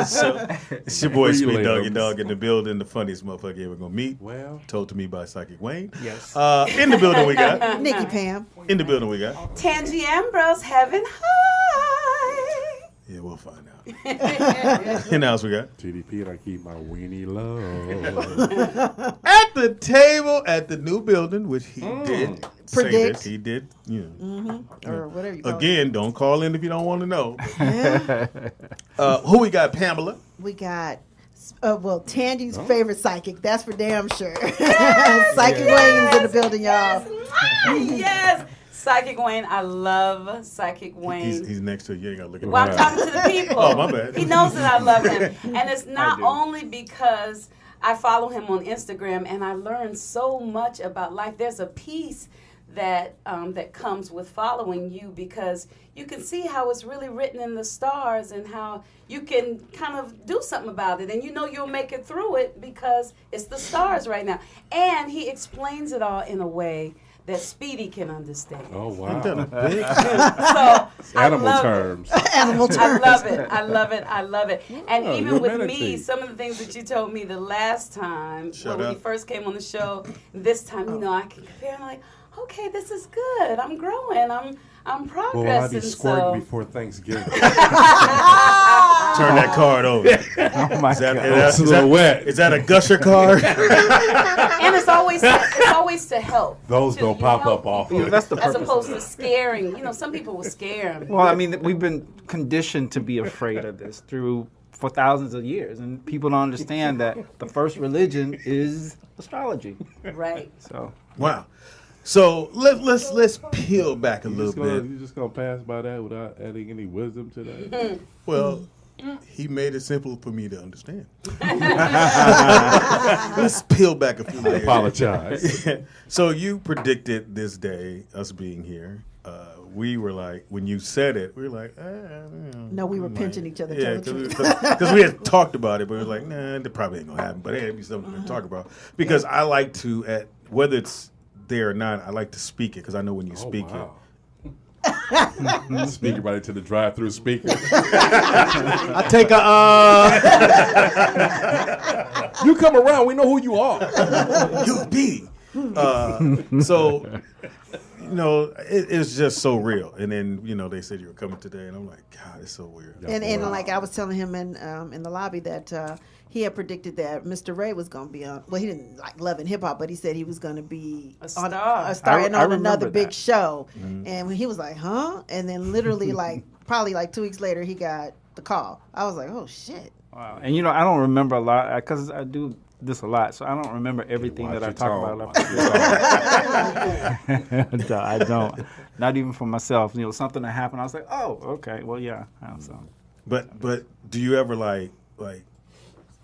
So it's your boy Sweet Doggy Dog in the building, the funniest motherfucker you ever gonna meet. Well, told to me by Psychic Wayne. Yes. In the building we got Nikki Pam. In the building we got Tangi Ambrose, heaven high. Yeah, we'll find out. And else we got TDP, and I keep my weenie low. at the table at the new building, which he did say Predict. this. He did, Or whatever you call Again, don't call in if you don't want to know. it. Yeah. Who we got? Pamela. We got, Tangi's favorite psychic. That's for damn sure. Psychic Wayne's in the building, y'all. Yes. Psychic Wayne, I love Psychic Wayne. He's next to you. You ain't got to look at Well, him. I'm talking to the people. Oh, my bad. He knows that I love him. And it's not only because I follow him on Instagram and I learned so much about life. There's a piece that that comes with following you because you can see how it's really written in the stars and how you can kind of do something about it. And you know you'll make it through it because it's the stars right now. And he explains it all in a way that Speedy can understand. Oh, Ain't that a wow. big? So Animal terms. Animal terms. I love it. I love it. I love it. And Oh, even you'll with me, meditate. some of the things that you told me the last time Shut when up. you first came on the show, this time, I can compare. I'm like, okay, this is good. I'm growing. I'm progressing. Well, I'll be squirting so. before Thanksgiving. Turn that card over. Oh my Is that, God. It's a little wet. Is that a gusher card? And it's always to help. Those too. don't You pop know? up off Yeah, of that's the As purpose. opposed to scaring. Some people will scare him. Well, I mean, we've been conditioned to be afraid of this for thousands of years, and people don't understand that the first religion is astrology. Right. So Wow. So let's peel back a little bit. You just gonna pass by that without adding any wisdom to that? Well, he made it simple for me to understand. Let's peel back a few I layers. apologize. So you predicted this day, us being here. We were like, when you said it, we were like, No, we were pinching each other. Yeah, tell the truth. because we had talked about it, but we were like, nah, that probably ain't gonna happen. But it had to be something to talk about because I like to, whether it's there or not, I like to speak it because I know when you speak Oh, wow. Speaker right into the drive-through speaker. I take a. You come around, we know who you are. You be. So, it's just so real. And then, they said you were coming today, and I'm like, God, it's so weird. And like I was telling him in the lobby that he had predicted that Mr. Ray was going to be on. Well, he didn't like Love and Hip Hop, but he said he was going to be A star. and I on another remember big that. show. And he was like, huh? And then literally probably 2 weeks later, he got the call. I was like, oh shit. wow, and I don't remember a lot because I do this a lot, so I don't remember everything Watch that I your talk tone. about. No, I don't. Not even for myself. Something that happened, I was like, oh, okay, well, yeah. So. But do you ever like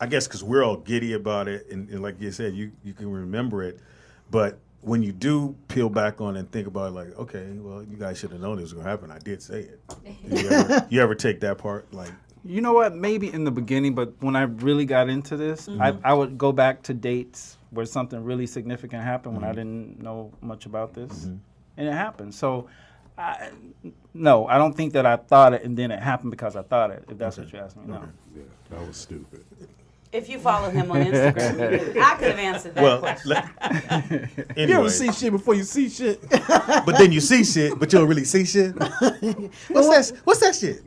I guess because we're all giddy about it, and like you said, you can remember it, but when you do peel back on and think about it, like, okay, well, you guys should have known this was gonna happen. I did say it. You ever take that part like? You know what? Maybe in the beginning, but when I really got into this, I would go back to dates where something really significant happened when I didn't know much about this, and it happened. So, no, I don't think that I thought it and then it happened because I thought it. If that's what you're asking me, no. Yeah, that was stupid. If you follow him on Instagram, I could have answered that question. You Anyway, ever see shit before you see shit? but then you see shit, but you don't really see shit. What's that shit?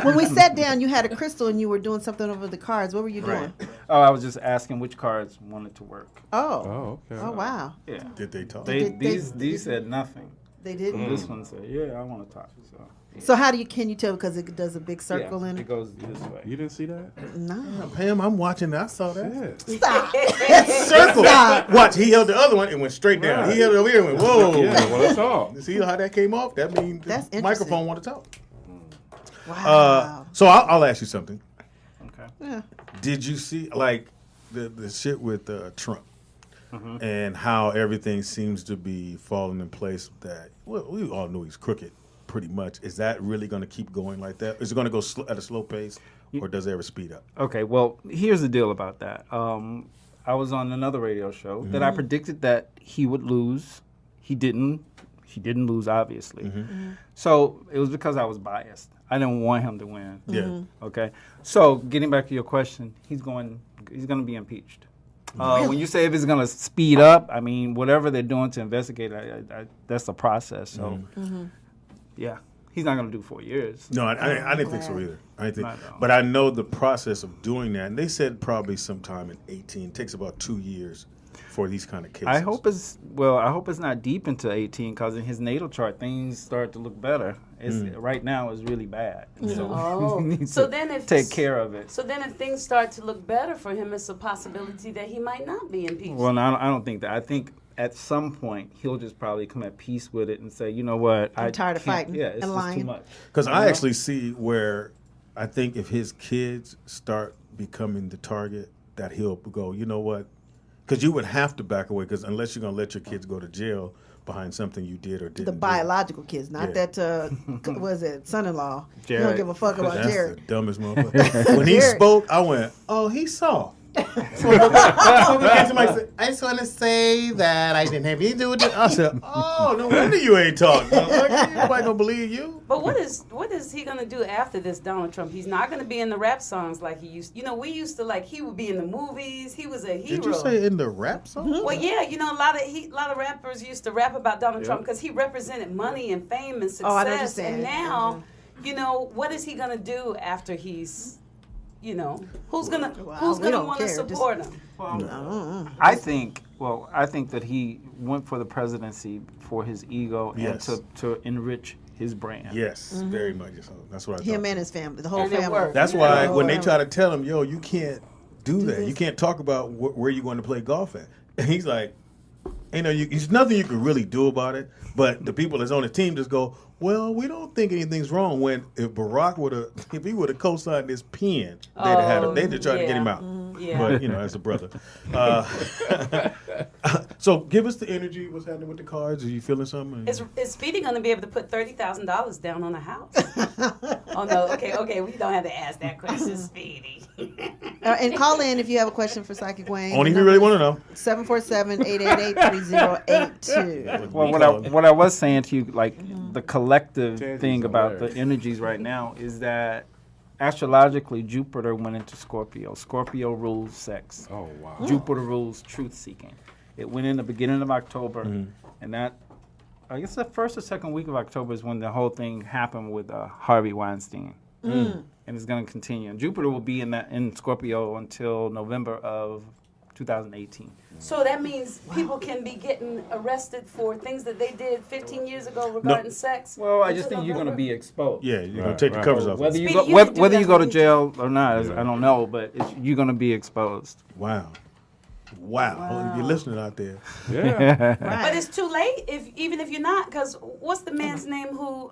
When we sat down, you had a crystal and you were doing something over the cards. What were you doing? Oh, I was just asking which cards wanted to work. Oh. Oh, okay. Oh, wow. Yeah. Did they talk? These said nothing. They didn't. This one said, yeah, I want to talk. So. So can you tell because it does a big circle in it it? goes this way. You didn't see that? No. Pam, I'm watching that. I saw that. Yeah. Stop. Circle. Stop. Watch, he held the other one and went straight down. Right. He held it over here and went, whoa. Yeah, well, that's all. See how that came off? That means That's the interesting. microphone want to talk. Wow. So I'll ask you something. Okay. Yeah. Did you see the shit with Trump and how everything seems to be falling in place? That we all know he's crooked, pretty much. Is that really going to keep going like that? Is it going to go at a slow pace, or does it ever speed up? Okay, well, here's the deal about that. I was on another radio show that I predicted that he would lose. He didn't. He didn't lose, obviously. Mm-hmm. So it was because I was biased. I didn't want him to win. Yeah. Okay. So getting back to your question, he's going to be impeached. When you say if it's going to speed up, I mean, whatever they're doing to investigate, that's the process. So, yeah, he's not going to do 4 years. No, I didn't think so either. I didn't think, Not at all. but I know the process of doing that, and they said probably sometime in 18. It takes about 2 years for these kind of cases. I hope it's not deep into 18 because in his natal chart things start to look better. Right now it's really bad. So he needs So to then if take care of it. So then if things start to look better for him, it's a possibility that he might not be impeached. Well, no, I don't think that. I think at some point he'll just probably come at peace with it and say, you know what, I'm tired of can't- fighting Yeah, it's and just lying. too much. Because I actually see where I think if his kids start becoming the target, that he'll go, you know what? Because you would have to back away, because unless you're going to let your kids go to jail behind something you did or didn't The do. biological kids, not Yeah. that, was it, son-in-law. You don't Jared. give a fuck about That's Jared. the dumbest motherfucker. When he Jared. spoke, I went, oh, he saw. I just want to say that I didn't have anything to do with it. I said, oh, no wonder you ain't talking. Nobody going to believe you. But what is he gonna do after this, Donald Trump? He's not gonna be in the rap songs like he used. You know, we used to like he would be in the movies. He was a hero. Did you say in the rap song? Well, yeah, you know, a lot of rappers used to rap about Donald Trump because he represented money and fame and success. Oh, I know what you're saying. And now, you know, what is he gonna do after he's, you know, who's gonna we don't want to care. support him? I think that he went for the presidency for his ego Yes. and to enrich his brand. Yes, very much so. That's what I Him thought. and his family, the whole And it family. worked. That's why Yeah. when they try to tell him, yo, you can't do that. this. You can't talk about where you're going to play golf at. And he's like, you know, there's nothing you can really do about it. But the people that's on the team just go, well, we don't think anything's wrong. When if Barack if he would have co-signed this pen, they'd have tried to get him out. Yeah. But you know, as a brother. So give us the energy. What's happening with the cards? Are you feeling something? Is Speedy going to be able to put $30,000 down on a house? Oh no, okay, we don't have to ask that question, Speedy. And call in if you have a question for Psychic Wayne. Only if you really want to know. 747-888-3082. Well, what I was saying to you, like the collective Chances thing are about there. the energies right now is that astrologically Jupiter went into Scorpio. Scorpio rules sex. Oh, wow. Jupiter rules truth seeking. It went in the beginning of October, and that I guess the first or second week of October is when the whole thing happened with Harvey Weinstein, and it's going to continue. And Jupiter will be in Scorpio until November of 2018. So that means people can be getting arrested for things that they did 15 years ago regarding sex. Well, I just until think you're going to November? be exposed. Yeah, you're going Right, to take the right. covers off. Whether you Speedy, go you can do whether that you go to with jail or not, Yeah. I don't know, but you're going to be exposed. Wow. If you're listening out there. Yeah. But it's too late even if you're not, because what's the man's name who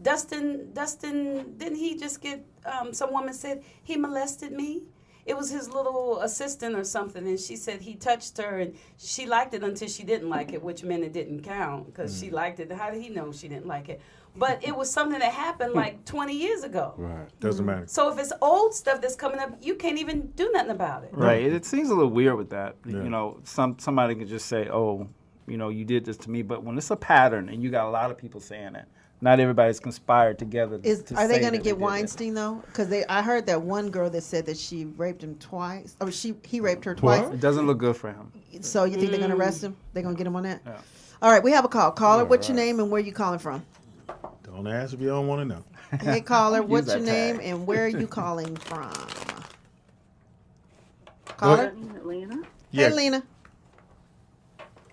Dustin didn't he just get some woman said he molested me? It was his little assistant or something, and she said he touched her, and she liked it until she didn't like it, which meant it didn't count because she liked it. How did he know she didn't like it? But it was something that happened like 20 years ago. Right. Doesn't matter. So if it's old stuff that's coming up, you can't even do nothing about it. Right. It seems a little weird with that. Yeah. You know, somebody could just say, "Oh, you know, you did this to me," but when it's a pattern and you got a lot of people saying it, not everybody's conspired together. Are they say going to that they get did it. Weinstein though? Because I heard that one girl that said that she raped him twice. Or he raped her twice. It doesn't look good for him. So you think they're going to arrest him? They're going to get him on that? Yeah. All right, we have a call. Caller, what's your right. name and where you calling from? Don't ask if you don't want to know. Hey, caller, Use what's that your name tag. and where are you calling from? Caller? Atlanta. Yeah, Hey, Lena.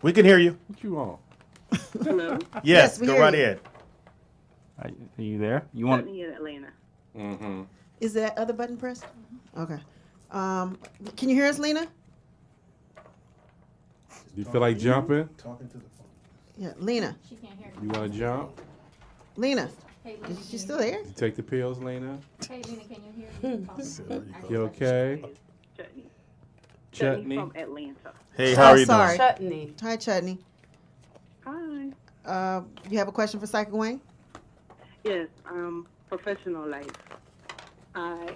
we can hear you. What you want? Hello. Yes, we go hear right you. ahead. Are you there? You want? Sutton in Atlanta. Mm-hmm. Is that other button pressed? Okay. Can you hear us, Lena? You feel like jumping? Talking to the phone. Yeah, Lena. She can't hear You want to jump? Lena. Hey, Lena, Is she still there? You take the pills, Lena? Hey, Lena, can you hear me? You okay? Chutney. Chutney? from Atlanta. Hey, how are you sorry. doing? Chutney. Hi, Chutney. Hi. You have a question for Psychic Wayne? Yes, professional life. I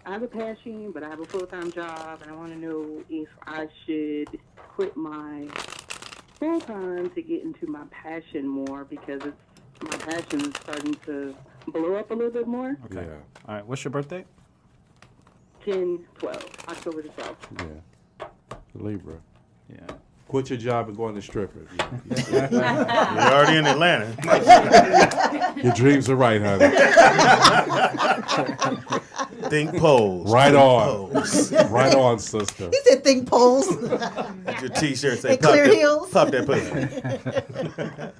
have a passion, but I have a full-time job, and I want to know if I should quit my full time to get into my passion more because my passion is starting to blow up a little bit more. Okay. Yeah. All right. What's your birthday? 10/12, October the 12th. Yeah. Libra. Yeah. Quit your job and go on the stripper. You're already in Atlanta. Your dreams are right, honey. Think polls. Right Think on. polls. Right on, sister. He said think polls. Your T-shirt say And clear heels. pop that pussy.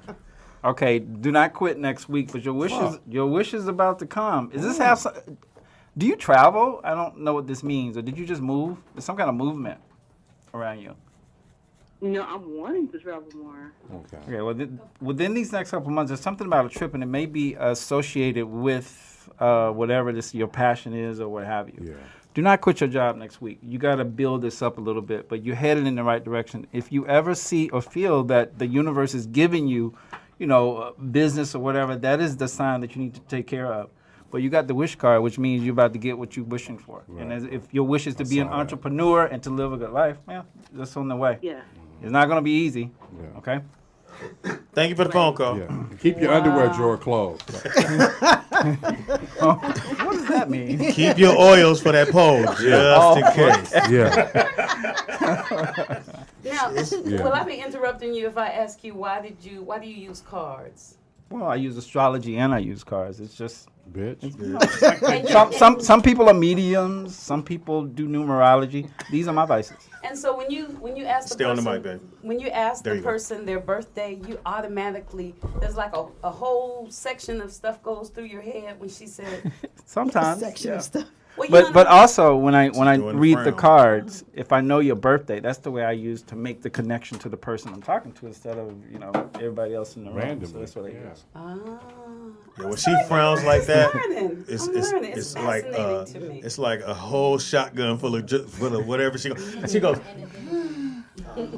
Okay. Do not quit next week, but your wish is about to come. Is this have some, do you travel? I don't know what this means. Or did you just move? There's some kind of movement around you. I'm wanting to travel more. Okay. Okay, well, within these next couple of months, there's something about a trip, and it may be associated with whatever your passion is or what have you. Yeah. Do not quit your job next week. You got to build this up a little bit, but you're headed in the right direction. If you ever see or feel that the universe is giving you, business or whatever, that is the sign that you need to take care of. But you got the wish card, which means you're about to get what you're wishing for. Right. And if your wish is to be an saw that. entrepreneur and to live a good life, that's on the way. Yeah. It's not going to be easy. Yeah. Okay. Thank you for the phone call. Yeah. Keep your underwear drawer closed. What does that mean? Keep your oils for that pole, just in case. Yeah. Now, Yeah. will I be interrupting you if I ask you why do you use cards? Well, I use astrology and I use cards. It's just Bitch. some people are mediums. Some people do numerology. These are my vices. And so when you ask the Stay on person, the mic, babe. when you ask There the you go. person their birthday, you automatically there's like a whole section of stuff goes through your head when she said. Sometimes. Section yeah. of stuff. Well, you But also when I doing the read the frown. cards, if I know your birthday, that's the way I use to make the connection to the person I'm talking to instead of everybody else in the room. So Randomly. that's what I Yeah. use. Yeah, when she frowns like that, learning. it's I'm learning. It's like fascinating to me. it's like a whole shotgun full of whatever she goes. And she goes,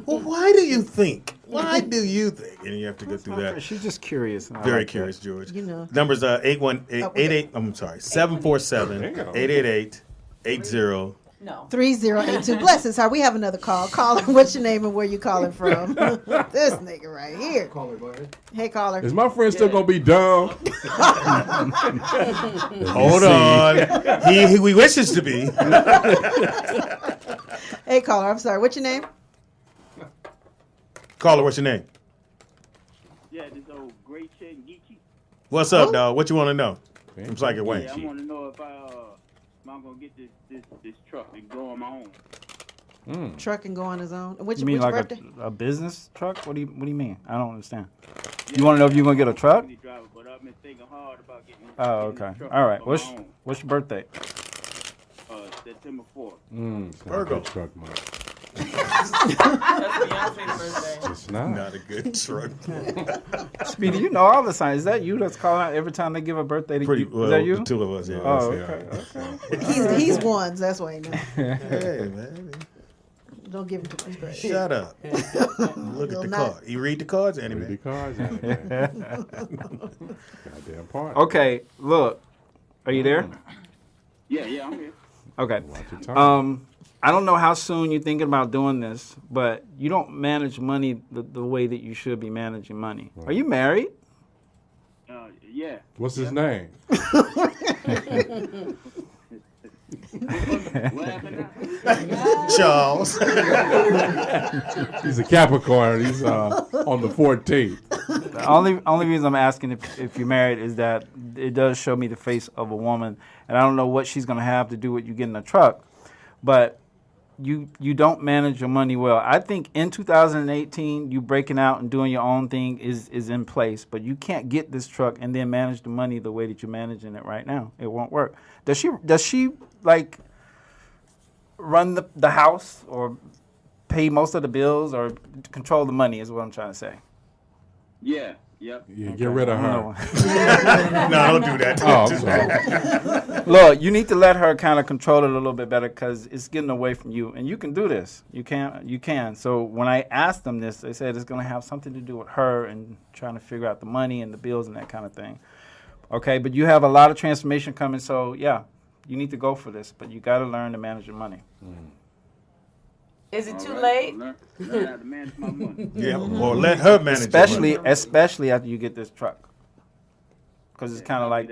well, why do you think? Why do you think? And you have to go through that. She's just curious. and I Very like that. curious, George. Numbers Numbers 747-80. No. 3082. Bless his heart. We have another call. Caller, what's your name and where you calling from? This nigga right here. Caller, go ahead. Hey, caller. Is my friend still going to be dumb? Hold on. He wishes to be. Hey, caller. I'm sorry. What's your name? Caller, what's your name? Yeah, this old great chick, Geechee. What's up, Who? dog? What you want to know? I'm Psychic Wayne. Yeah, I want to know if I'm gonna get this truck and go on my own. Truck and go on his own. Which You mean like birthday? a business truck? What do you mean? I don't understand. You want to know if you're gonna get a truck? Driver, but I've been thinking hard about getting. Oh, getting okay. this truck All right. on What's my own. your birthday? September 4th. Virgo. Truck month. That's Beyonce's birthday. It's not. Not a good truck. Speedy, you know all the signs. Is that you that's calling out every time they give a birthday to Pretty you? well. Is that you? The two of us. Yeah. Oh, Yeah. okay. He's ones. That's why he knows. Hey, man. Don't give him too much credit. Shut up. Look at Will the not- card. You read the cards, Read the anyway. cards out of there. Goddamn part. Okay, look. Are you there? Yeah, I'm here. Okay. Watch your tongue. I don't know how soon you're thinking about doing this, but you don't manage money the way that you should be managing money. Are you married? Yeah. What's his name? What happened now? Charles. He's a Capricorn. He's on the 14th. The only reason I'm asking if you're married is that it does show me the face of a woman, and I don't know what she's going to have to do with you getting a truck, but you don't manage your money well. I think in 2018, you breaking out and doing your own thing is in place, but you can't get this truck and then manage the money the way that you're managing it right now. It won't work. Does she like run the house or pay most of the bills or control the money is what I'm trying to say. Yeah. Yep. Yeah, get rid of her. No. No, don't do that. Oh, I'm sorry. Look, you need to let her kind of control it a little bit better because it's getting away from you. And you can do this. You can. So when I asked them this, they said it's going to have something to do with her and trying to figure out the money and the bills and that kind of thing. Okay, but you have a lot of transformation coming. So, yeah, you need to go for this. But you got to learn to manage your money. Is it too All late? Learn how to manage my money. Yeah, or let her manage your money. Especially after you get this truck. Because it's kind of like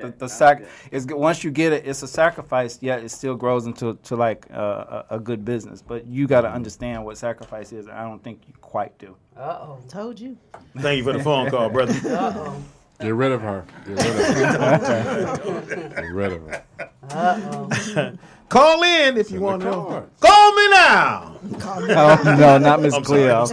once you get it, it's a sacrifice, yet it still grows into like a good business. But you got to understand what sacrifice is. And I don't think you quite do. Uh-oh. Told you. Thank you for the phone call, brother. Uh-oh. Get rid of her. Get rid of her. Get rid of her. Uh-oh. Call in if you Send want the to know. card. Call me now. No, not Miss I'm Cleo.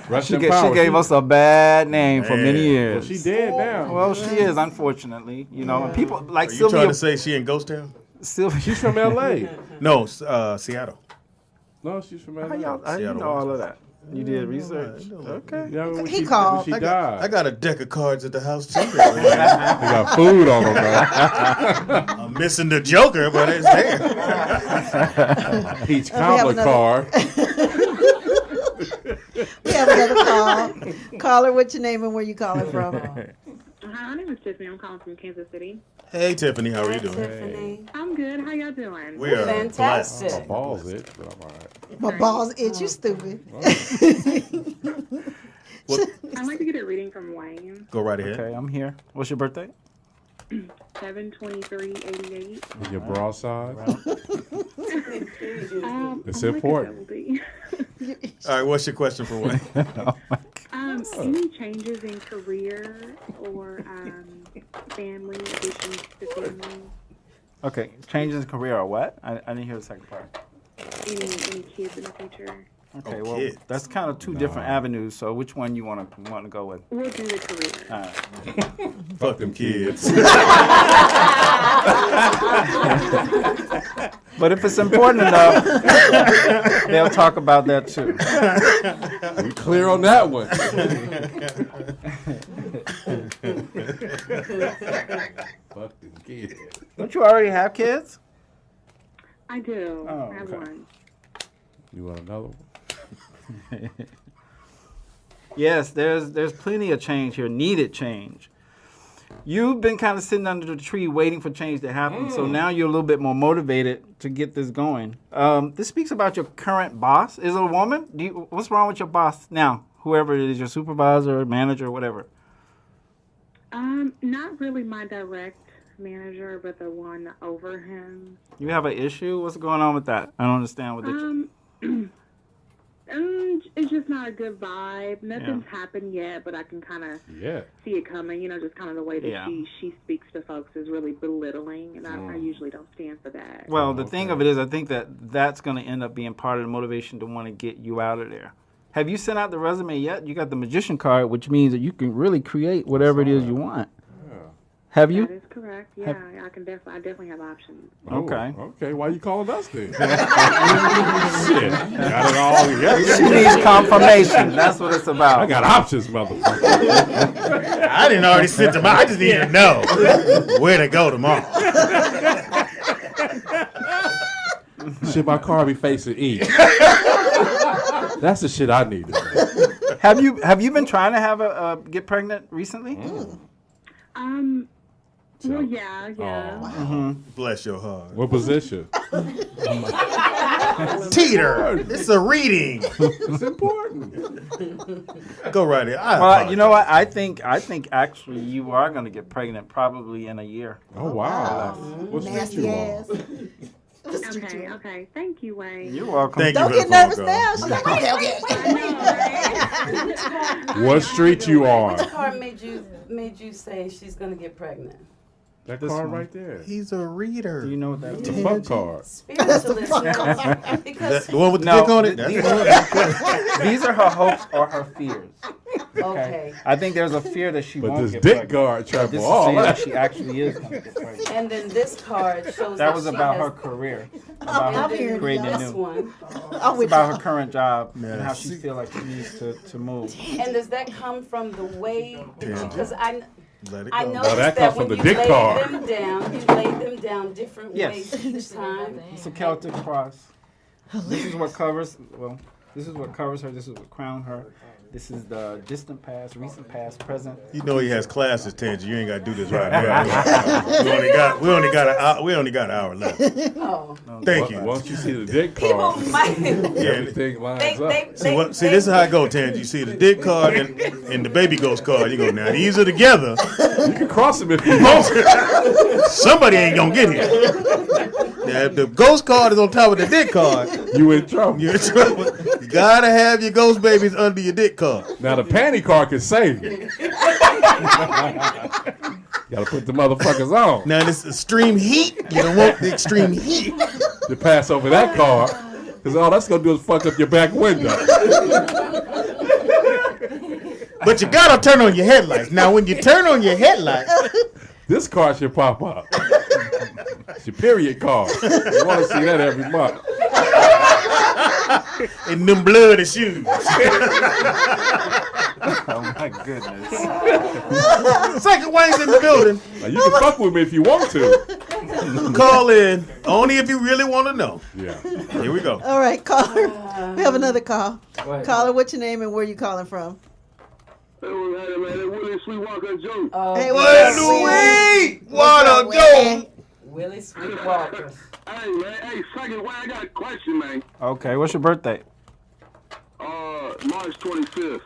Rest She in power. gave us a bad name for many Man. years. Well, she dead now. Well, she is, unfortunately. You know, and people like Are you Sylvia. trying to say she in Ghost Town? Sylvia. She's from L.A. No, Seattle. No, she's from How L.A. you Seattle, know all of that? You did research. I know. Okay. Yeah, when He she, called. When she I died. got a deck of cards at the house too. They got food on them, man. I'm missing the Joker, but it's there. Peach We have cobbler another- card. We have another call. Caller, what's your name and where you calling from? Hi, my name is Tiffany. I'm calling from Kansas City. Hey, Tiffany, how are you doing? Tiffany. I'm good. How y'all doing? We are Fantastic. My balls itch, but I'm all right. My balls itch. You stupid. I'd like to get a reading from Wayne. Go right ahead. Okay, I'm here. What's your birthday? 7/23/88. With your bra size. It's I'm important. Like a All right, what's your question for Wayne? any changes in career or family, additions to family? Okay, changes in career or what? I didn't hear the second part. Any kids in the future? Okay, Oh, well, kids. that's kind of two different avenues. So which one you want to go with? We'll do the career. All right. Fuck them kids. But if it's important enough, they'll talk about that too. We clear on that one. Fuck them kids. Don't you already have kids? I do. Oh, I have okay. one. You want another one? Yes, there's plenty of change here, needed change. You've been kind of sitting under the tree waiting for change to happen, so now you're a little bit more motivated to get this going. This speaks about your current boss. Is it a woman? What's wrong with your boss now? Whoever it is, your supervisor, manager, whatever. Not really my direct manager, but the one over him. You have an issue? What's going on with that? I don't understand what the... It's just not a good vibe. Nothing's happened yet, but I can kind of see it coming. You know, just kind of the way that she speaks to folks is really belittling, and I usually don't stand for that. Well, the thing of it is, I think that's going to end up being part of the motivation to want to get you out of there. Have you sent out the resume yet? You got the magician card, which means that you can really create whatever it is you want. Have you? That is correct. Yeah, I definitely have options. Okay. Okay, why you calling us then? Shit, got it all together. She needs confirmation. That's what it's about. I got options, motherfucker. I didn't already sit tomorrow. I just need to know where to go tomorrow. Should my car be facing east? That's the shit I need to know. Have you been trying to have get pregnant recently? Well, yeah. Bless your heart. What position? Teeter, it's a reading. It's important. Go right ahead. Well, you know what? I think actually you are going to get pregnant probably in a year. Oh, wow. What street Nasty you ass. on? Okay. Thank you, Wayne. You're welcome. Thank you Don't for get the phone nervous call. now. She's like, okay. What street you on? Which card made you say she's gonna get pregnant? That This card one. right there. He's a reader. Do you know what that It's is? a fuck card. Spiritualist. Because The one with the No, dick on it? These are her hopes or her fears. okay. I think there's a fear that she But won't this get dick pregnant. guard This trouble is all saying that that. she actually is going to get pregnant. And then this card shows That was she about has, her career. About I'm her hearing creating y'all. this new. one. I'm It's with about you. her current job and Yeah. how she feel like she needs to move. And does that come from the way? Because I Let it I go. noticed that that comes from when the you dick laid card. them down, you laid them down different Yes. ways each time. It's a Celtic cross. This is what covers. Well, This is what covers her. This is what crowns her. This is the distant past, recent past, present. You know he has classes, Tangy. You ain't got to do this right now. we only got an hour left. Oh. Thank you. Once you see the dick People card, might. everything lines up. See, this is how it goes, Tangy. You see the dick card and the baby ghost card. You go, now these are together. You can cross them if you want. Somebody ain't gonna get here. Now, if the ghost card is on top of the dick card, You in trouble. you're in trouble. You gotta have your ghost babies under your dick card. Now the panty card can save you. Gotta put the motherfuckers on Now this extreme heat, you don't want the extreme heat. to pass over that card. Because all that's gonna do is fuck up your back window. But you gotta turn on your headlights. Now when you turn on your headlights, This card should pop up. It's your period card. You want to see that every month. and them bloody shoes. Oh my goodness. Second Wayne's in the building. Now, you can fuck with me if you want to. Call in only if you really want to know. Yeah. Here we go. All right, caller. We have another call. Caller, what's your name and where you calling from? Hey, man, Willie Sweetwalker joke. Hey, What a joke. Willie Sweetwalker. Hey, man, second way, I got a question, man. Okay, what's your birthday? March 25th.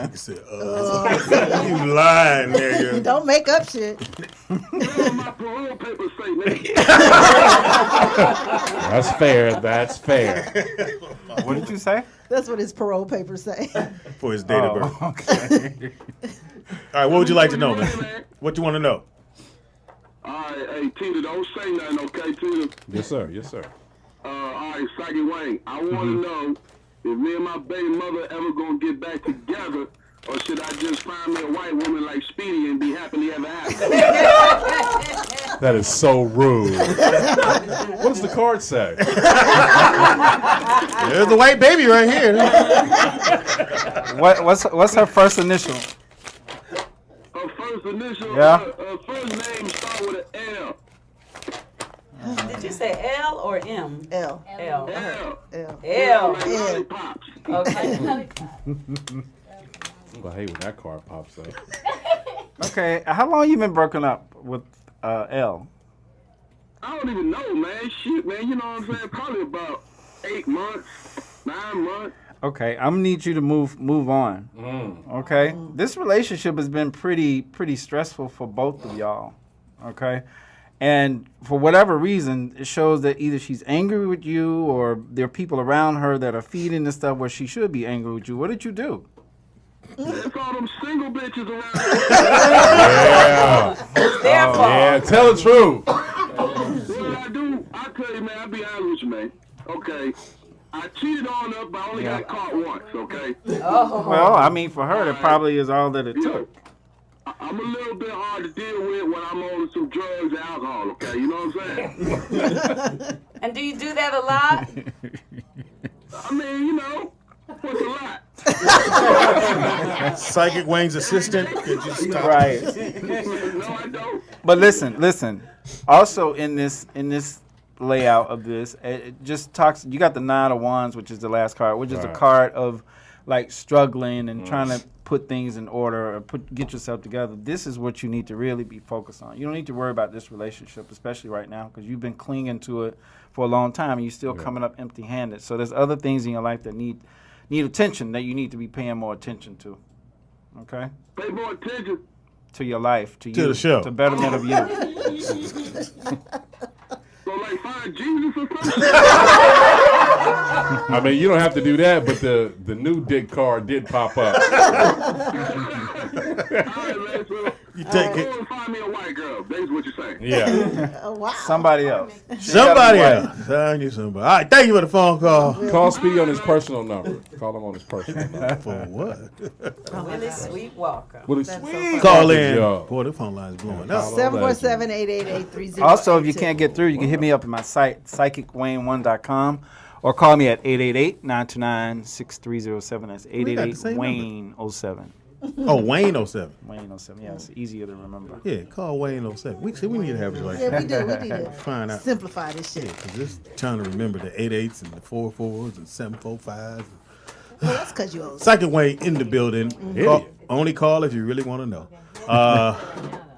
He said, you lying, nigga. Don't make up shit. What my parole papers say, nigga? That's fair. That's fair. What did you say? That's what his parole papers say. For his date of birth. Okay. All right, what would you like to know, man? What you want to know? All right, hey, Tina, don't say nothing, okay, Tina? Yes, sir. Yes, sir. All right, Psychic Wayne, I want to know if me and my baby mother ever going to get back together, or should I just find me a white woman like Speedy and be happily ever after? That is so rude. What does the card say? There's the white baby right here. What's her first initial? Her first initial, Yeah. her first name start with an L. Did you say L or M? L. L. L. L. Like lollipops. Okay. I hate when that card pops up. Okay, how long you been broken up with L? I don't even know, man. Shit, man. You know what I'm saying? Probably about 8 months, 9 months. Okay, I'm gonna need you to move on. Okay, this relationship has been pretty stressful for both of y'all. Okay, and for whatever reason, it shows that either she's angry with you or there are people around her that are feeding this stuff where she should be angry with you. What did you do? It's all them single bitches around. Yeah. It's their fault. Yeah, tell the truth. What I do, I tell you, man, I'll be honest with you, man. Okay. I cheated on her, but I only got caught once, okay? Oh. Well, I mean, for her, that probably is all that it You know, took. I'm a little bit hard to deal with when I'm on some drugs and alcohol, okay? You know what I'm saying? And do you do that a lot? I mean, you know, what's a lot? Psychic Wayne's assistant. Could you stop? Right. No, I don't. But listen. Also, in this layout of this, it just talks. You got the 9 of Wands, which is the last card, which is a card of like struggling and trying to put things in order or get yourself together. This is what you need to really be focused on. You don't need to worry about this relationship, especially right now, because you've been clinging to it for a long time and you're still coming up empty-handed. So there's other things in your life that need attention that you need to be paying more attention to. Okay? Pay more attention. To your life, to you, the show. to betterment of you. So, like, find Jesus or something? I mean, you don't have to do that, but the new dick card did pop up. All right, man, so You take go it. and find me a white girl. That's what you're saying. Yeah. Oh, wow. Somebody else. Somebody else. Find you somebody. All right, thank you for the phone call. Call Speedy on his personal number. Call him on his personal number. For what? Willie Sweetwalker. What is Call in. Yo. Boy, the phone line's blowing up. 747-888-3082. Also, if you can't get through, you can hit me up at my site, psychicwayne1.com, or call me at 888-929-6307. That's got the same 888-WAYNE-07. Oh, Wayne 07. Wayne-07. Yeah, it's easier to remember. Yeah, call Wayne 07. We need to have it like Yeah, that. we do. We need to Find out. simplify this shit. Because just trying to remember the 88s and the 44s and 745s. Well, that's because you old. Psychic Wayne in the building. Only call if you really want to know.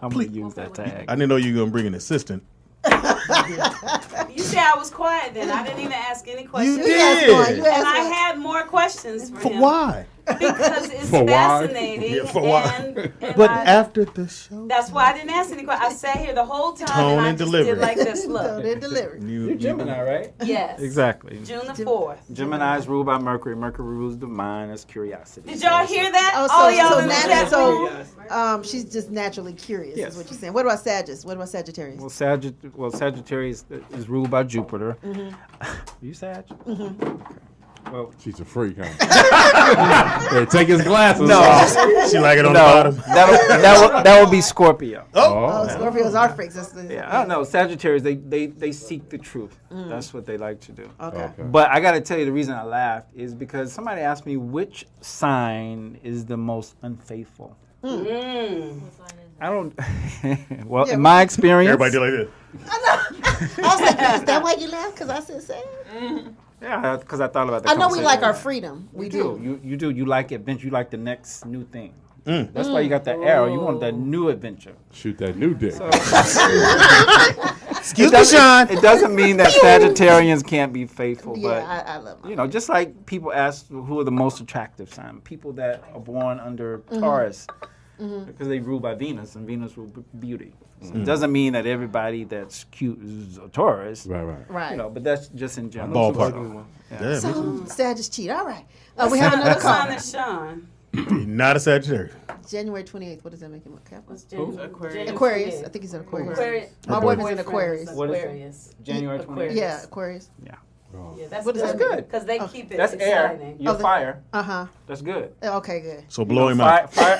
I'm going to use that tag. I didn't know you were going to bring an assistant. You say I was quiet then. I didn't even ask any questions. You did. And I had more questions for him. Why? Because it's For why? fascinating. Yeah, for why? And But I, after the show. that's why I didn't ask any questions. I sat here the whole time Tone and I and just delivery. did like this. So Look. they delivered. You're Gemini, right? Yes. Exactly. June the 4th. Gemini is ruled by Mercury. Mercury rules the mind as curiosity. Did y'all hear that? Oh, All y'all so in the chat room? she's just naturally curious, Yes. is what you're saying. What about Sagittarius? What about Sagittarius? Well, Sagittarius is ruled by Jupiter. You Sag? Well, She's a freak, huh? Hey, take his glasses off. She like it on the bottom. that would be Scorpio. Oh, Scorpios are freaks. Yeah, I don't know. Sagittarius, they seek the truth. That's what they like to do. Okay. But I got to tell you, the reason I laughed is because somebody asked me which sign is the most unfaithful. I don't. Well, in my experience, Everybody do like this. I was like, is that why you laughed? Because I said Sag? yeah, because I thought about that. I know we like our conversation. freedom. We You do. do. You do. You like adventure. You like the next new thing. That's why you got that arrow. You want that new adventure. Shoot that new dick. Excuse me, Sean. It doesn't mean that Sagittarians can't be faithful, Yeah, but I love it. you know, just like people ask who are the most attractive sign, people that are born under Taurus, because they rule by Venus, and Venus rule beauty. So it doesn't mean that everybody that's cute is a Taurus. Right. Right. You know, but that's just in general. Ballpark. Yeah, So, Sag is cheat. All right. We have another What sign call. is Sean? not a Sagittarius. January 28th. What does that make him? Capricorn? What's January? Aquarius. I think he's an Aquarius. My boyfriend's an Aquarius. What is it? Aquarius. January 28th. Yeah, Aquarius. Yeah, that's What does that good mean? because they Oh, keep it That's air. exciting. You're fire. Uh-huh. That's good. Okay, good. So blow him out. Fire,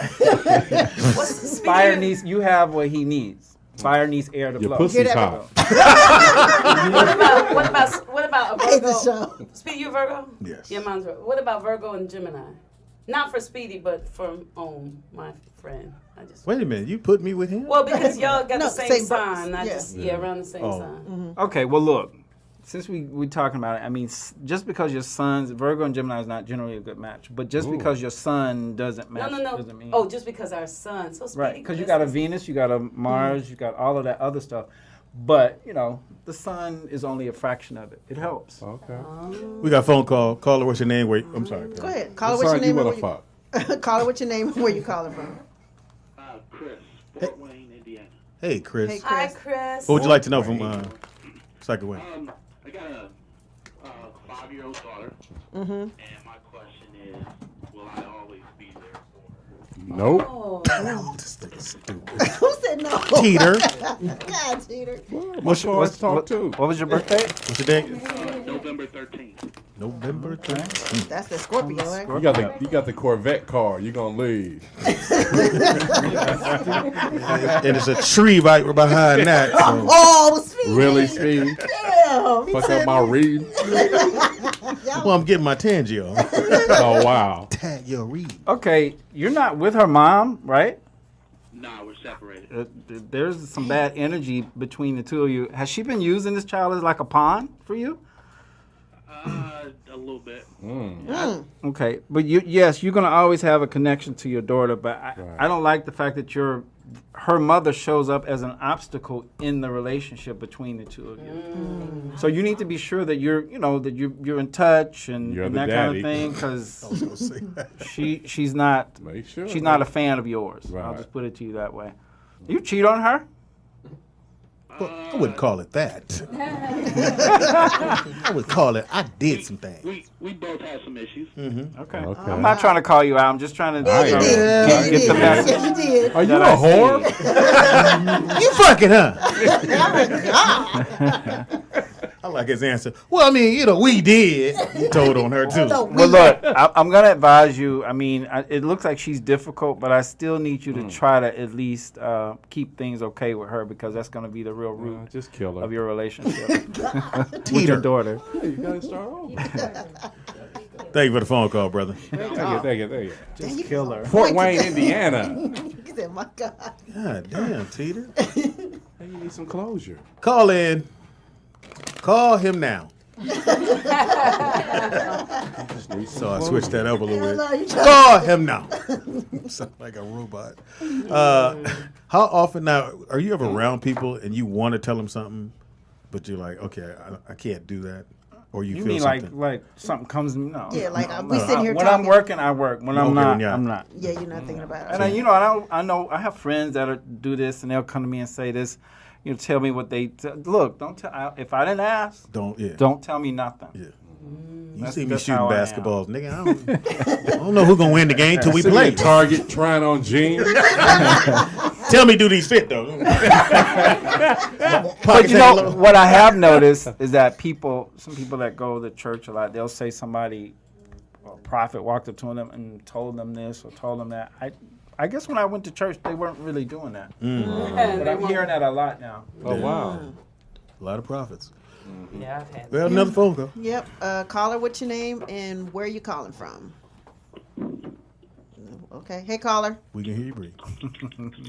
What's the fire needs. You have what he needs. Fire needs air to Your blow. pussy's that? hot. What about a I hate Virgo? the show. Speedy, you Virgo? Yes. Yeah, mine's Virgo. What about Virgo and Gemini? Not for Speedy, but for my friend. I just Wait a minute. You put me with him? well because y'all got No, the same same sign. births. I Yeah. just around the same sign. Okay, well, look, since we're talking about it, I mean, just because your son's Virgo and Gemini is not generally a good match, but just because your son doesn't match No. doesn't mean Oh, just because our son. So Speedy. right. Because you got a Venus, you got a Mars, you got all of that other stuff, but you know the sun is only a fraction of it. It helps. Okay. We got a phone call. Caller, what's your name? Wait, I'm sorry. Go ahead. Call her What what's your sign name. you and wanna where fuck? Call her what's your name and where you calling from. Chris, Fort Wayne, Indiana. Hey, Chris. Hey, Hi, Chris. Chris. What would you like to know from Psychic Wayne? I got a 5-year-old daughter, Mm-hmm. and my question is, will I always be there for her? Nope. Oh. This thing is stupid. Who said no? Teeter. God, Teeter. What's let's talk too? What was your birthday? What's your date? November 13th. November 13th. That's the Scorpio, right? You got the Corvette car. You gonna leave? And there's a tree right behind that. So. Oh, Speedy. Really, Speed? Damn. Fuck up my reading? Well, I'm getting my Tangio. Oh wow. Tag your read. Okay, you're not with her mom, right? Nah, we're separated. There's some bad energy between the two of you. Has she been using this child as like a pawn for you? A little bit. Okay, but yes, you're gonna always have a connection to your daughter. But Right. I don't like the fact that her mother shows up as an obstacle in the relationship between the two of you. So you need to be sure that you're in touch and You're the that kind daddy. of thing, because I was gonna say that. she's not Make sure. she's not a fan of yours. I'll Right. just put it to you that way. You cheat on her? Well, I wouldn't call it that. I would call it, I did some things. We both had some issues. Okay. Okay. I'm not trying to call you out. I'm just trying to Yeah, you did. Yeah, you get did. the message. Yeah, you did. Are you that a I see. whore? You fucking, huh? Oh, my God. I like his answer. Well, I mean, we did. You told on her, too. So Well, look, I'm going to advise you. I mean, it looks like she's difficult, but I still need you to try to at least keep things okay with her, because that's going to be the real root Just kill her. of your relationship with Teeter. your daughter. You gotta start over. Thank you for the phone call, brother. Thank you. Just kill her. Fort Wayne, Indiana. He said, my God. God damn, Teeter. Hey, you need some closure. Call in. Call him now. Just So I switched that up a little bit. no, you Call him now. Sound like a robot. How often now are you ever around people and you want to tell them something, but you're like, okay, I can't do that, or you feel mean something? like something comes? No. Yeah, like no, we sitting here when talking. I'm working, I work. When I'm not, I'm not. Yeah, you're not thinking about it. And I know I have friends that do this, and they'll come to me and say this. Tell me what they look. Don't tell. If I didn't ask, don't tell me nothing. Yeah. You see me shooting basketballs, nigga. I don't know who's gonna win the game till we play. Target trying on jeans. Tell me, do these fit though? But you know what I have noticed is that some people that go to church a lot, they'll say somebody, a prophet walked up to them and told them this or told them that. I guess when I went to church, they weren't really doing that. But I'm hearing that a lot now. Oh wow, a lot of prophets. Yeah, I've had. We have another phone call. Yep. Caller, what's your name and where are you calling from? Okay. Hey, caller. We can hear you, Bree.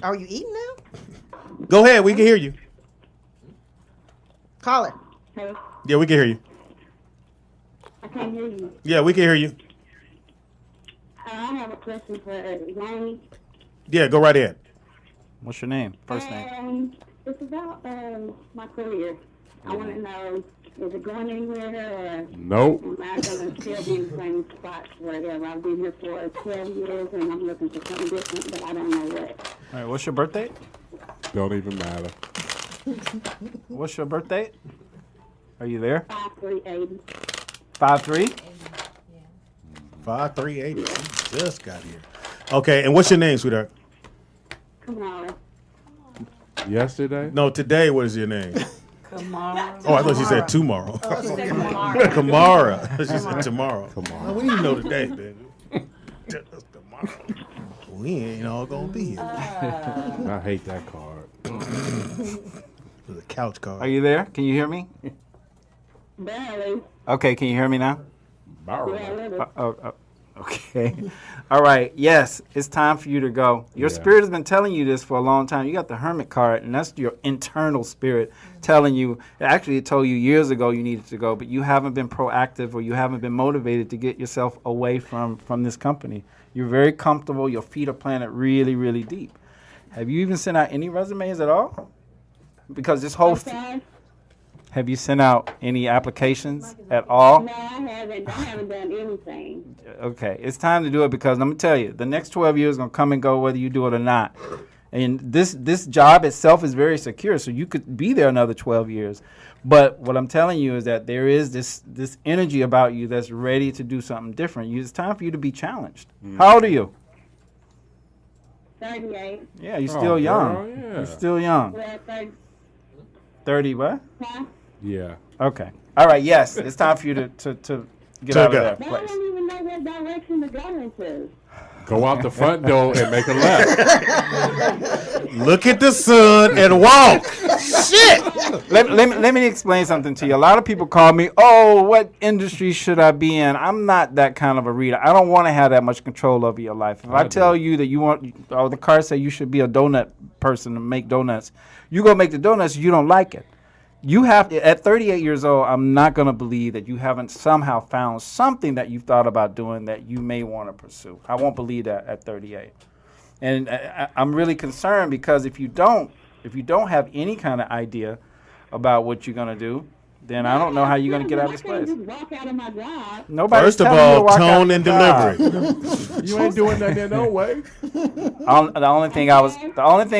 Are you eating now? Go ahead. We can hear you. Caller. Hello? Yeah, we can hear you. I can't hear you. Yeah, we can hear you. I have a question for Wayne. Yeah, go right ahead. What's your name? First name. It's about my career. I want to know, is it going anywhere or nope. am I going to still be in the same spot wherever? I've been here for 12 years and I'm looking for something different, but I don't know what. All right, what's your birthday? Don't even matter. What's your birthday? Are you there? 5380. 5'3"? 5380. Just got here. Okay, and what's your name, sweetheart? Kamara. Yesterday? No, today. What is your name? Kamara. Oh, I thought she said tomorrow. Kamara. She said tomorrow. Kamara. We didn't know today, baby. Just tomorrow. We ain't all gonna be here. I hate that card. It's a couch card. Are you there? Can you hear me? Barely. Okay, can you hear me now? Barely. Okay. All right. Yes, it's time for you to go. Your spirit has been telling you this for a long time. You got the Hermit card, and that's your internal spirit telling you. Actually, it told you years ago you needed to go, but you haven't been proactive or you haven't been motivated to get yourself away from this company. You're very comfortable. Your feet are planted really, really deep. Have you even sent out any resumes at all? Because this whole... Have you sent out any applications at all? No, I haven't. I haven't done anything. Okay, it's time to do it because let me tell you, the next 12 years is going to come and go whether you do it or not. And this job itself is very secure, so you could be there another 12 years. But what I'm telling you is that there is this energy about you that's ready to do something different. It's time for you to be challenged. How old are you? 38. Yeah, you're still young. Girl, yeah. You're still young. Well, 30 what? huh? Yeah. Okay. All right, yes, it's time for you to get out of that But I place. don't even know what direction to go into. Go out the front door and make a left. Look at the sun and walk. Shit. Let me explain something to you. A lot of people call me, oh, what industry should I be in? I'm not that kind of a reader. I don't want to have that much control over your life. If I tell you that you want, or the card say you should be a donut person and make donuts, you go make the donuts, you don't like it. You have to, at 38 years old, I'm not going to believe that you haven't somehow found something that you've thought about doing that you may want to pursue. I won't believe that at 38. And I'm really concerned because if you don't have any kind of idea about what you're going to do, then I don't know how you're going to get out of this place. Just walk out of my job. Nobody's First of telling you to all, walk out tone of and your job. delivery. You ain't doing that there no way. The only thing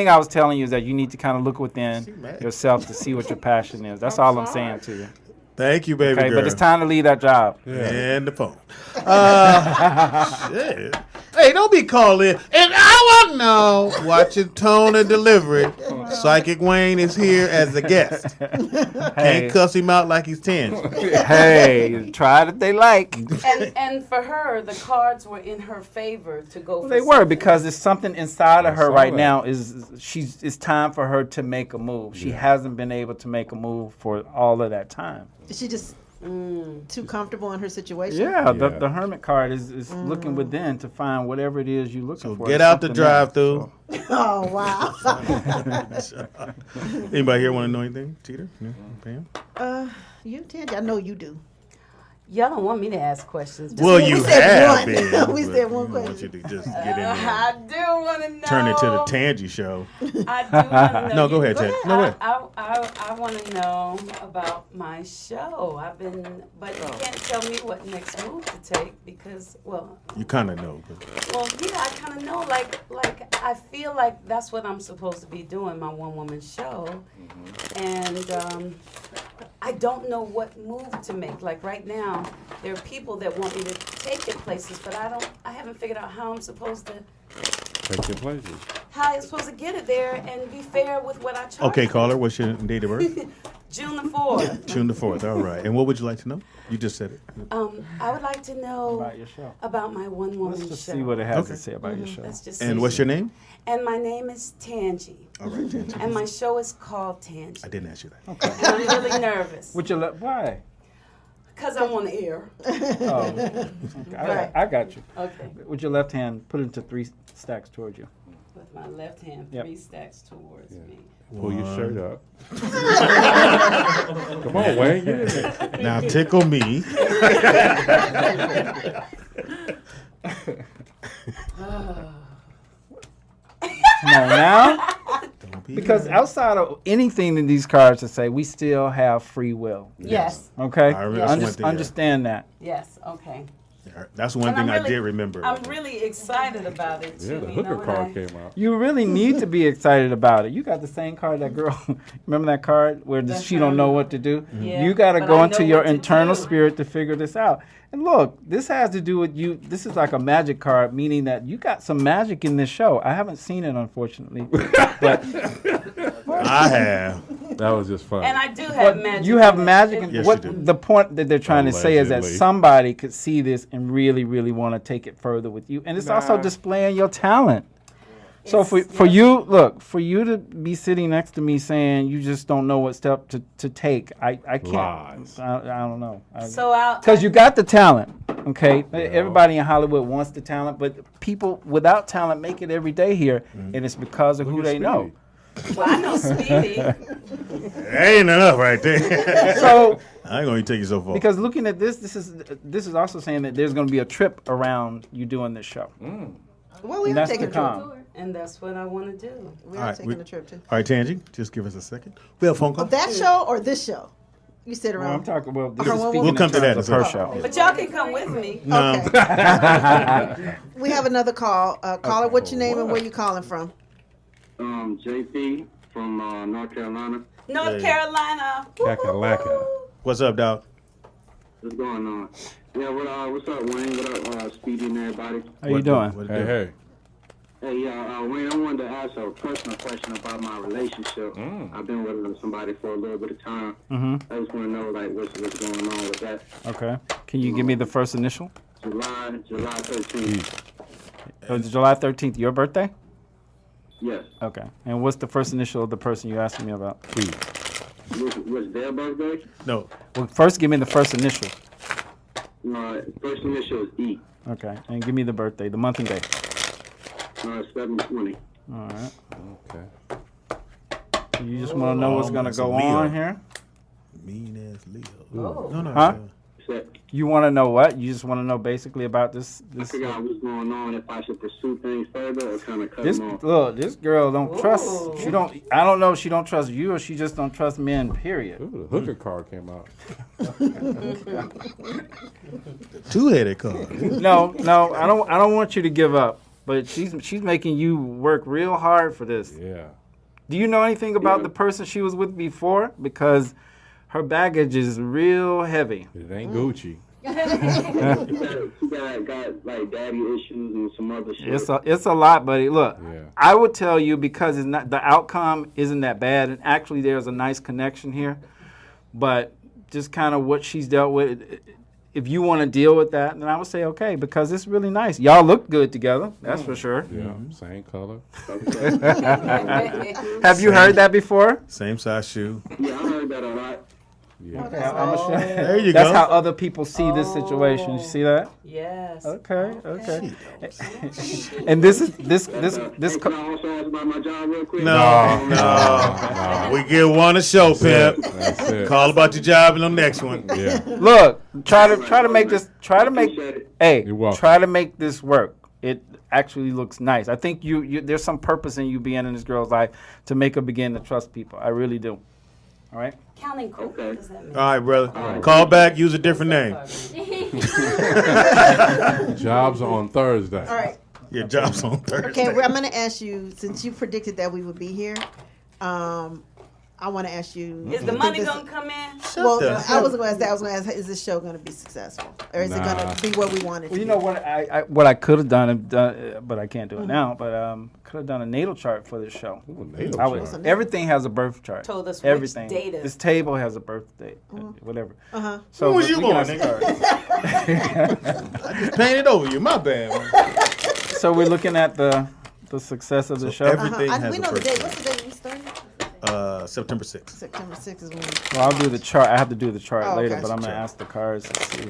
I was telling you is that you need to kind of look within yourself to see what your passion is. That's all I'm saying to you. Thank you, baby Okay, girl. but it's time to leave that job. And the phone. Shit. Hey, don't be calling. And I want to know. Watching tone and delivery. Psychic Wayne is here as a guest. Hey. Can't cuss him out like he's 10. Hey, try it if they like. And for her, the cards were in her favor to go for They were because there's something inside of her right now. It's time for her to make a move. She hasn't been able to make a move for all of that time. Is she just too comfortable in her situation? Yeah, the Hermit card is looking within to find whatever it is you're looking for. Get out the drive-through. Oh, wow. Anybody here want to know anything? Teeter? Yeah. Pam? You, Tandy, I know you do. Y'all don't want me to ask questions. Well, you have been. We said one I question. want you to just get in there. I do want to know. Turn it to the Tangy show. I do want to know. No, go ahead, Tangy. No, wait. I want to know about my show. But you can't tell me what next move to take because, well. You kind of know. Well, yeah, I kind of know. Like I feel like that's what I'm supposed to be doing, my one-woman show. And I don't know what move to make. Like right now, there are people that want me to take it places, but I haven't figured out how I'm supposed to take it places. How I'm supposed to get it there and be fair with what I charge. Okay, caller, what's your date of birth? June the 4th. June the 4th. All right. And what would you like to know? You just said it. I would like to know about your show. About my one-woman show. Let's just see what it has to say about your show. And what's your name? And my name is Tangy. All right, Tangy. And my show is called Tangy. I didn't ask you that. Okay. And I'm really nervous. Why? Because I'm on the air. Oh, okay. Right. I got you. Okay. With your left hand, put it into 3 stacks towards you. With my left hand, 3 stacks towards me. Pull your shirt up. Come on, Wayne. Get in there. Now tickle me. Come on now. Because outside of anything in these cards to say, we still have free will. Yes. Okay? Yes. Understand that. Yes, okay. That's one thing I did remember. I'm really excited about it, too. Yeah, the hooker card came out. You really need to be excited about it. You got the same card that girl. Remember that card where she don't know what to do? Yeah, you got to go into your internal spirit to figure this out. And look, this has to do with you. This is like a magic card, meaning that you got some magic in this show. I haven't seen it, unfortunately. But I have. That was just fun. And I do have magic. You have magic. And yes, what you do. the point that they're trying to say is that somebody could see this and really, really want to take it further with you. And it's also displaying your talent. So for you, look, for you to be sitting next to me saying you just don't know what step to take, I can't. Lies. I don't know. Because you got the talent, okay? Yeah. Everybody in Hollywood wants the talent, but people without talent make it every day here, and it's because of who they know. Well, I know Speedy. Ain't enough right there. So I ain't gonna take you so far. Because looking at this is also saying that there's going to be a trip around you doing this show. Well, we are taking a trip. And that's what I want to do. We are taking a trip, too. All right, Tangy, just give us a second. We have a phone call. That show or this show? You sit around. I'm talking about this. We'll come to that. It's her show. But y'all can come with me. No. Okay. We have another call. Caller, what's your name and where you calling from? JP from North Carolina. North Carolina. Kakalaka. What's up, dog? What's going on? Yeah, what's up, Wayne? What up, Speedy and everybody? How you doing? Hey. Hey, Wayne, I wanted to ask a personal question about my relationship. I've been with somebody for a little bit of time. I just want to know, like, what's going on with that. Okay. Can you give me the first initial? July 13th. It's July 13th, your birthday? Yes. Okay. And what's the first initial of the person you're asking me about? Please. Was their birthday? No. Well, first give me the first initial. First initial is E. Okay. And give me the birthday, the month and day. 7/20. All right. Okay. You just want to know what's going to go on here? Mean ass Leo. Oh. Huh? You want to know what? You just want to know basically about this. I figure out what's going on, if I should pursue things further or kind of cut them off. Look, this girl don't trust. She don't. I don't know if she don't trust you or she just don't trust men. Period. Ooh, the hooker card came out. Two-headed card. No, I don't want you to give up. But she's making you work real hard for this. Yeah. Do you know anything about the person she was with before? Because her baggage is real heavy. It ain't Gucci. She got like daddy issues and some other shit. It's a lot, buddy. Look, I would tell you because it's not the outcome isn't that bad, and actually there's a nice connection here. But just kind of what she's dealt with. If you want to deal with that, then I would say okay, because it's really nice. Y'all look good together, that's for sure. Yeah, same color. Have you heard that before? Same size shoe. Yeah, I heard that a lot. Yeah. Okay, I'm gonna show. There you That's go. how other people see this situation. You see that? Yes. Okay. And this. Can I also ask about my job real quick? No. We give one a show, Pimp. That's it. Call about your job in the next one. Yeah. Look, try to make this. Hey, You're welcome. try to make this work. It actually looks nice. I think you there's some purpose in you being in this girl's life to make her begin to trust people. I really do. All right. Counting crew. Okay. What does that mean? All right, brother. Call back. Use a different name. Jobs are on Thursday. All right. Your job's on Thursday. Okay, I'm going to ask you, since you predicted that we would be here, I want to ask you. Is the money gonna come in? Well, the I was going to ask, is this show going to be successful, or is it going to be what we want it to Well, you be? know what I could have done, but I can't do it now. But could have done a natal chart for this show. Ooh, natal I would, chart. everything has a birth chart. Told us Everything. which date is. This table has a birth date, whatever. Uh-huh. So When was you we can born, start. I just painted over you. My bad. Man. So we're looking at the success of the show. everything has We a know the birth date. chart. What's the date we started? September 6th. September 6th is when. Well, I'll do the chart. I have to do the chart Oh, later, okay. but I'm gonna ask the cards to see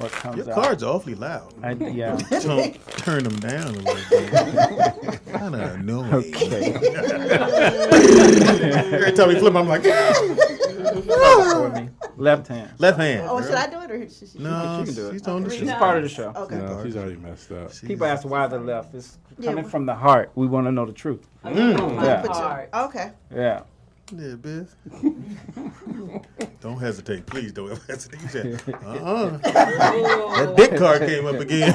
what comes Your out. cards are awfully loud. Yeah. Don't turn them down a little bit. Kind of annoying. Okay. Every time we flip, I'm like, For me. Left hand. left hand. Oh, girl. should I do it or should she? No, She can do it. she's on the She's show. part of the show. Okay. No, she's already messed up. People ask why the left. It's Yeah, coming we- from the heart. We want to know the truth. My Yeah. card. Okay. Yeah. Yeah, Biff. Don't hesitate. Please don't ever hesitate. You said, Ooh. That dick card came up again.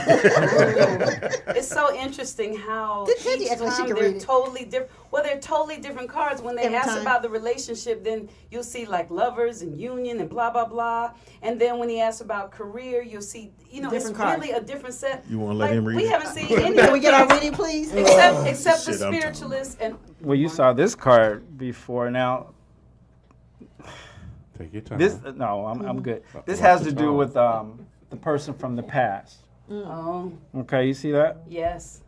It's so interesting how Did Teddy each act like she time could they're read it? totally different. Well, they're totally different cards. When they Every ask time. about the relationship, then you'll see like lovers and union and blah blah blah. And then when he asks about career, you'll see Different it's cards. really a different set. You wanna let him read We it? haven't seen any. Can we of get our these reading, please? except the Shit, I'm spiritualist and Well, you saw this card before. Now Take your time. this no, I'm good. This Watch has the to do tone. with the person from the past. oh Okay, you see that? yes.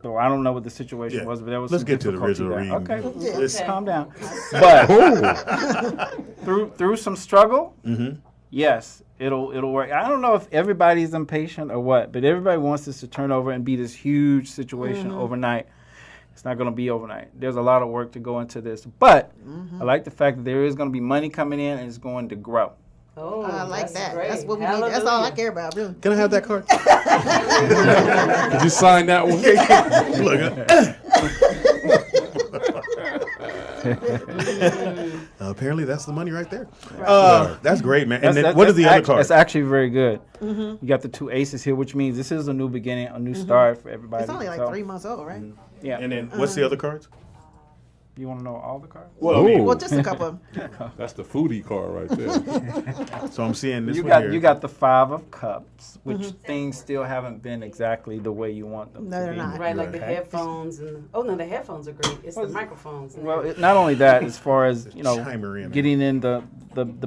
So I don't know what the situation Yeah. was, but there was Let's some get to the difficulty original there. reading. Okay, Let's- Okay. calm down. But through some struggle, yes, it'll work. I don't know if everybody's impatient or what, but everybody wants this to turn over and be this huge situation overnight. It's not going to be overnight. There's a lot of work to go into this, but I like the fact that there is going to be money coming in and it's going to grow. Oh, I like that's that. Great. That's what we need. That's all I care about, really. Can I have that card? Did you sign that one? Look, apparently that's the money right there. That's great, man. And then what is the other card? That's actually very good. You got the two aces here, which means this is a new beginning, a new start for everybody. It's only like So, 3 months old, right? Yeah. And then what's the other cards? You want to know all the cards? Ooh, Well, just a couple of them. that's the foodie card right there. So I'm seeing this You one got here. you got the 5 of Cups, which things still haven't been exactly the way you want them No, to they're be. not. Right, like the Okay. headphones and the headphones are great. It's the microphones. Well, not only that, as far as Chimer in. getting in the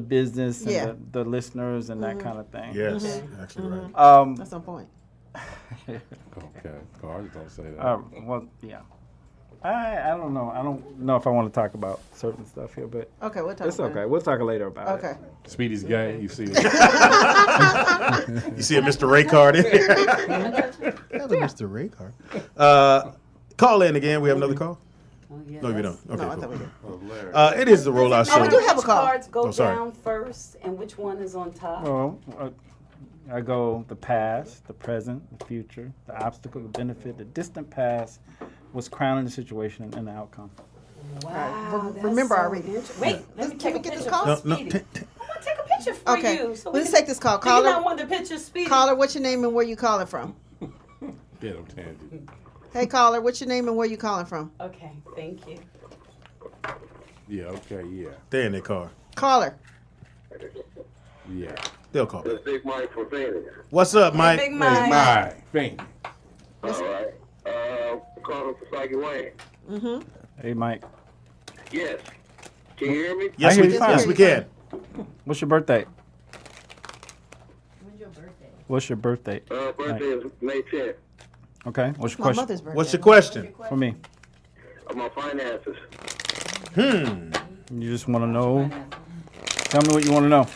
business and Yeah. the listeners and that kind of thing. Yes, actually right. That's on point. Okay, cards don't say that. Well, yeah. I don't know. I don't know if I want to talk about certain stuff here, but Okay, we'll talk it's about okay. it. We'll talk later about Okay. it. Speedy's gay. You see it? You see a Mr. Ray card in here? That's a Mr. Ray card. Call in again. We have another call? Oh, yeah, No, we that's- don't. Okay, No, I cool. thought we did. It is the rollout show. Oh, we do have a Which call. cards go Oh, sorry. down first and which one is on top? Well, I go the past, the present, the future, the obstacle, the benefit, the distant past, what's crowning the situation and the outcome. Wow. that's remember so our reading. interesting. Wait, let me Can take we a get this picture. call? No, for no. Speedy. I'm gonna take a picture for Okay. you. So we Let's can- take this call. Do you not Caller, want the picture, Speedy? caller, what's your name and where you calling from? Get him, Tandy. Hey, caller, what's your name and where you calling from? Okay, thank you. Yeah, okay, yeah. They're in their car. Caller. Yeah. They'll call back. It's Big Mike from Phoenix. What's up, Mike? Big Mike. My thing. All right. Calling for Psyche Wayne. Hey, Mike, Yes. Can you hear me? Yes, I hear we you can. fine. Yes, we can. what's your birthday? When's your birthday? What's your birthday? Birthday is May 10th. Okay, what's your My question mother's birthday. What's your question? for me? My finances. You just want to know Tell me what you want to know.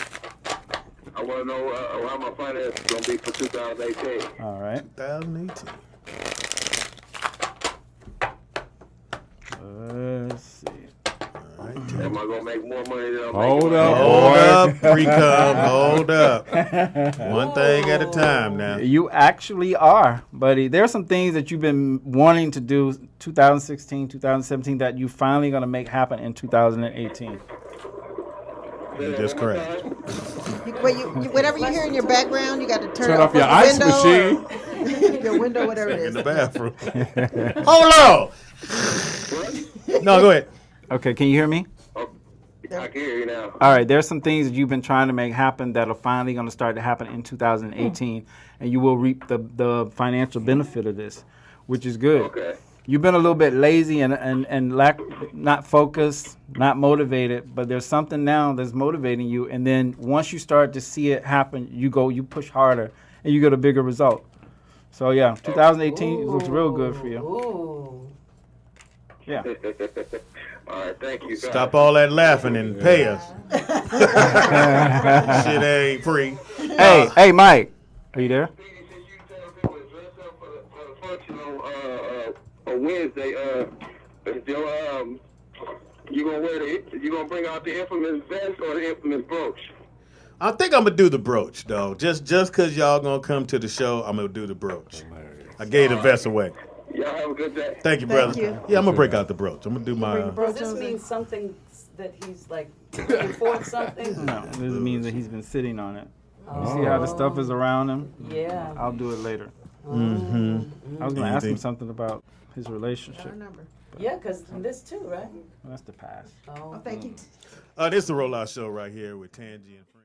I want to know how my finances is going to be for 2018. All right. 2018. Let's see. Am I gonna make more money than I'm Hold making? up, Hold boy. up, Pre-Com. Hold up. One thing at a time now. You actually are, buddy. There are some things that you've been wanting to do 2016, 2017 that you finally going to make happen in 2018. You're just correct. Whatever you hear in your background, you got to turn off your ice window machine. your window, whatever it In is. the bathroom. Hold on. No, go ahead. Okay, can you hear me? Oh, I can hear you now. All right, there's some things that you've been trying to make happen that are finally going to start to happen in 2018, and you will reap the financial benefit of this, which is good. Okay. You've been a little bit lazy and not focused, not motivated, but there's something now that's motivating you, and then once you start to see it happen, you push harder, and you get a bigger result. So yeah, 2018 looks real good for you. Ooh. Yeah. All right, thank you. Stop all that laughing and pay us. Shit ain't free. Hey, Mike, are you there? Since you tell people to dress up for the function on Wednesday, you gonna bring out the infamous vest or the infamous brooch? I think I'm gonna do the brooch though. Just cause y'all gonna come to the show, I'm gonna do the brooch. I gave the vest away. Y'all have a good day. Thank you, brother. you. Yeah, I'm gonna break out the brooch. I'm gonna do my. Does this mean something that he's like looking for something? No, this means that he's been sitting on it. You see how the stuff is around him? Yeah. I'll do it later. Mm-hmm. I was going to ask him Anything? something about his relationship. Our number. Yeah, because this too, right? Well, that's the past. Oh, thank you. This is the Rollout Show right here with Tangi and friends.